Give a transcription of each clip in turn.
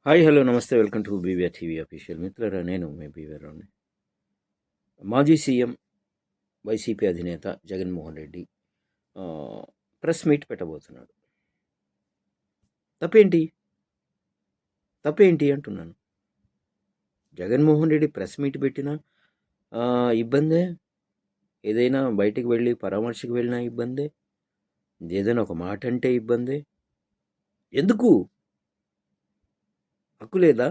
Hi hello నమస్తే welcome to BVR TV official మిత్రులారా నేను మీ బీవీఆర్ రావుని. మాజీ సీఎం వైసీపీ అధినేత జగన్మోహన్ రెడ్డి ఆ, ప్రెస్ మీట్ పెట్టబోతున్నాడు. తప్పేంటి తప్పేంటి అంటున్నాను. జగన్మోహన్ రెడ్డి ప్రెస్ మీట్ పెట్టినా ఇబ్బందే, ఏదైనా బయటికి వెళ్ళి పరామర్శకు వెళ్ళినా ఇబ్బందే, ఏదైనా ఒక మాట అంటే ఇబ్బందే. ఎందుకు హక్కు లేదా?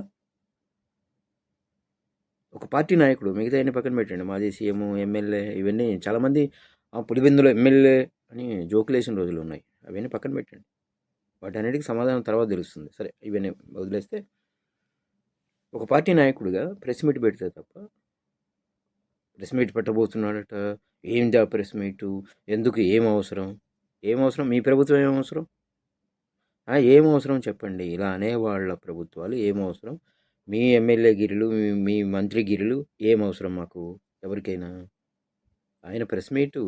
ఒక పార్టీ నాయకుడు, మిగతా అన్ని పక్కన పెట్టండి, మాజీ సీఎం ఎమ్మెల్యే ఇవన్నీ చాలామంది పులిబిందులో ఎమ్మెల్యే అని జోకులు వేసిన రోజులు ఉన్నాయి. అవన్నీ పక్కన పెట్టండి, వాటన్నిటికి సమాధానం తర్వాత తెలుస్తుంది. సరే, ఇవన్నీ వదిలేస్తే ఒక పార్టీ నాయకుడిగా ప్రెస్ మీట్ పెడితే తప్ప, ప్రెస్ మీట్ పెట్టబోతున్నాడట, ఏంటి ఆ ప్రెస్ మీటు, ఎందుకు, ఏం అవసరం, మీ ప్రభుత్వం ఏం అవసరం, ఏం అవసరం చెప్పండి. ఇలా అనేవాళ్ళ ప్రభుత్వాలు ఏం అవసరం, మీ ఎమ్మెల్యే గిరిలు, మీ మంత్రి గిరిలు ఏం అవసరం మాకు ఎవరికైనా. ఆయన ప్రెస్ మీటు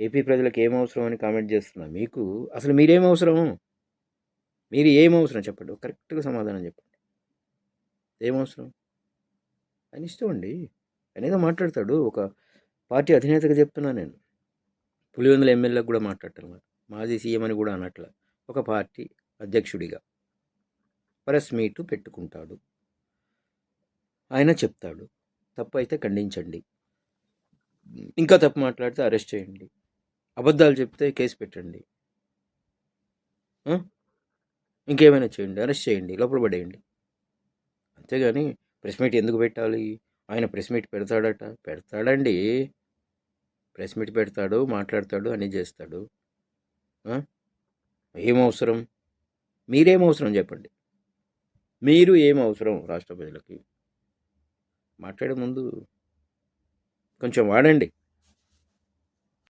ఏపీ ప్రజలకు ఏం అవసరం అని కామెంట్ చేస్తున్నా. మీకు అసలు మీరేం అవసరం, మీరు ఏం అవసరం చెప్పండి, కరెక్ట్గా సమాధానం చెప్పండి. ఏమవసరం? ఆయన ఇష్టం అండి, ఆయన ఏదో మాట్లాడతాడు. ఒక పార్టీ అధినేతగా చెప్తున్నా నేను, పులివెందుల ఎమ్మెల్యేకి కూడా మాట్లాడటం, మాజీ సీఎం అని కూడా అనట్ల, ఒక పార్టీ అధ్యక్షుడిగా ప్రెస్ మీటు పెట్టుకుంటాడు. ఆయన చెప్తాడు, తప్పు అయితే ఖండించండి, ఇంకా తప్పు మాట్లాడితే అరెస్ట్ చేయండి, అబద్ధాలు చెప్తే కేసు పెట్టండి, ఇంకేమైనా చేయండి, అరెస్ట్ చేయండి, లోపల పడేయండి. అంతేగాని ప్రెస్ మీట్ ఎందుకు పెట్టాలి? ఆయన ప్రెస్ మీట్ పెడతాడట, పెడతాడండి, ప్రెస్ మీట్ పెడతాడు, మాట్లాడతాడు, అన్నీ చేస్తాడు. ఏమవసరం? మీరేమవసరం చెప్పండి, మీరు ఏమవసరం రాష్ట్ర ప్రజలకి? మాట్లాడే ముందు కొంచెం వాడండి.